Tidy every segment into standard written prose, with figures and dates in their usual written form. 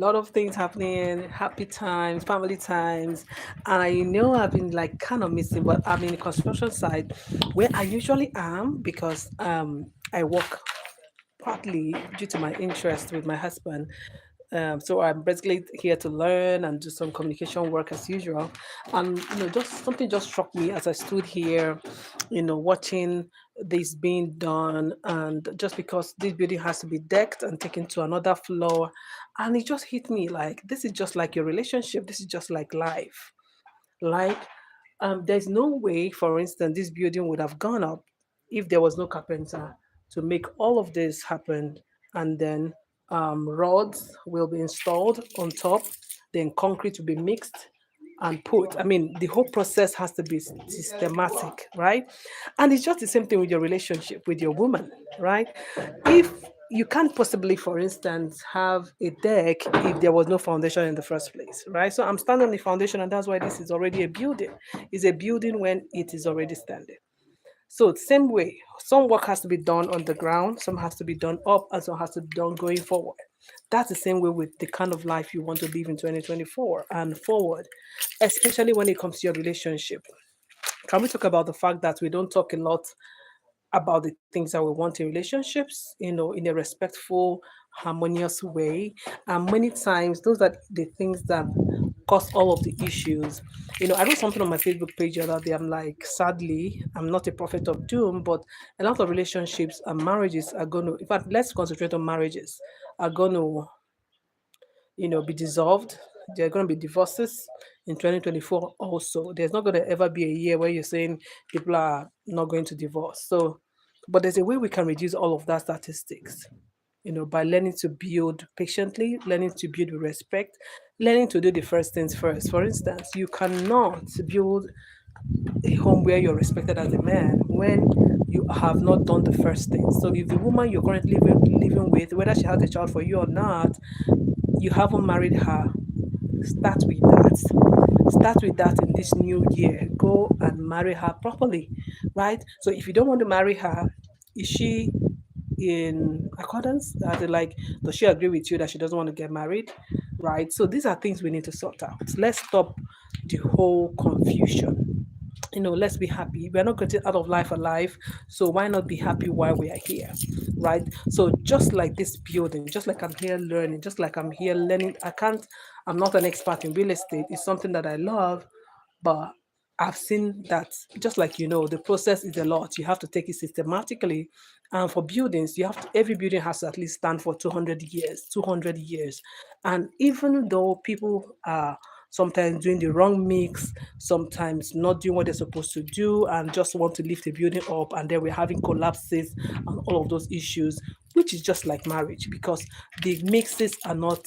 lot of things happening, happy times, family times. And I know I've been like kind of missing, but I'm in the construction side where I usually am because I work partly due to my interest with my husband. So I'm basically here to learn and do some communication work as usual. And just something just struck me as I stood here, watching this being done. And just because this building has to be decked and taken to another floor, and it just hit me like this is just like your relationship. This is just like life. Like there's no way, for instance, this building would have gone up if there was no carpenter to make all of this happen. And then rods will be installed on top, then concrete will be mixed and put. I mean, the whole process has to be systematic, right? And it's just the same thing with your relationship with your woman, right? If you can't possibly, for instance, have a deck if there was no foundation in the first place, right? So I'm standing on the foundation, and that's why this is already a building. It's a building when it is already standing. So same way, some work has to be done on the ground, some has to be done up, and some has to be done going forward. That's the same way with the kind of life you want to live in 2024 and forward, especially when it comes to your relationship. Can we talk about the fact that we don't talk a lot about the things that we want in relationships, in a respectful, harmonious way? And many times, those are the things that cause all of the issues. I wrote something on my Facebook page the other day. I'm like, sadly, I'm not a prophet of doom, but a lot of relationships and marriages are going to, in fact, let's concentrate on marriages, are going to, be dissolved. There are going to be divorces in 2024 also. There's not going to ever be a year where you're saying people are not going to divorce. So, but there's a way we can reduce all of that statistics, by learning to build patiently, learning to build with respect, learning to do the first things first. For instance, you cannot build a home where you're respected as a man when you have not done the first thing. So if the woman you're currently living with, whether she has a child for you or not, you haven't married her, start with that. Start with that in this new year. Go and marry her properly, right? So if you don't want to marry her, is she in accordance? Like, does she agree with you that she doesn't want to get married? Right? So these are things we need to sort out. Let's stop the whole confusion. Let's be happy. We're not getting out of life alive, so why not be happy while we are here, right? So just like this building, just like I'm here learning, just like I'm here learning, I'm not an expert in real estate. It's something that I love, but I've seen that, just like the process is a lot. You have to take it systematically. And for buildings, every building has to at least stand for 200 years, 200 years. And even though people are sometimes doing the wrong mix, sometimes not doing what they're supposed to do, and just want to lift the building up, and then we're having collapses and all of those issues, which is just like marriage because the mixes are not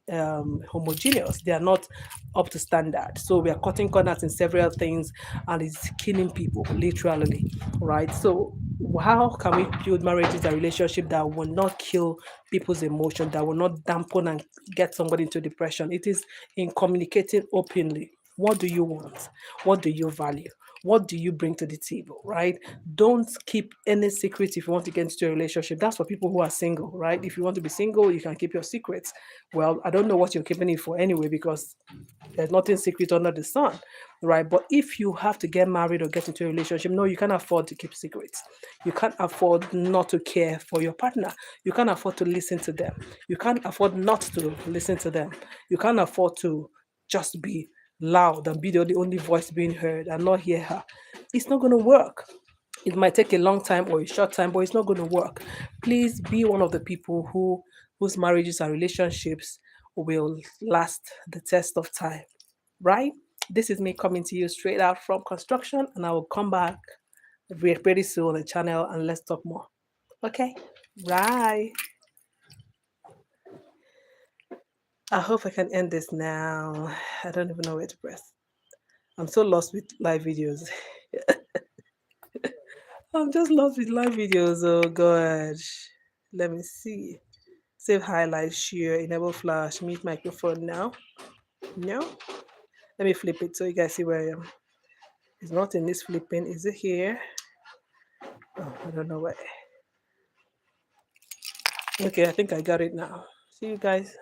homogeneous. They are not up to standard. So we are cutting corners in several things, and it's killing people literally, right? So how can we build marriages and relationship that will not kill people's emotion, that will not dampen and get somebody into depression? It is in communicating openly. What do you want? What do you value? What do you bring to the table, right? Don't keep any secrets if you want to get into a relationship. That's for people who are single, right? If you want to be single, you can keep your secrets. Well, I don't know what you're keeping it for anyway, because there's nothing secret under the sun, right? But if you have to get married or get into a relationship, no, you can't afford to keep secrets. You can't afford not to care for your partner. You can't afford to listen to them. You can't afford not to listen to them. You can't afford to just be loud and be the only voice being heard and not hear her. It's not going to work. It might take a long time or a short time, but it's not going to work. Please be one of the people whose marriages and relationships will last the test of time, right? This is me coming to you straight out from construction, and I will come back pretty soon on the channel and let's talk more. Okay, right. I hope I can end this now. I don't even know where to press. I'm so lost with live videos. I'm just lost with live videos. Oh gosh. Let me see. Save highlights, share, enable flash, mute microphone now. No. Let me flip it so you guys see where I am. It's not in this flipping. Is it here? Oh, I don't know where. Okay, I think I got it now. See you guys.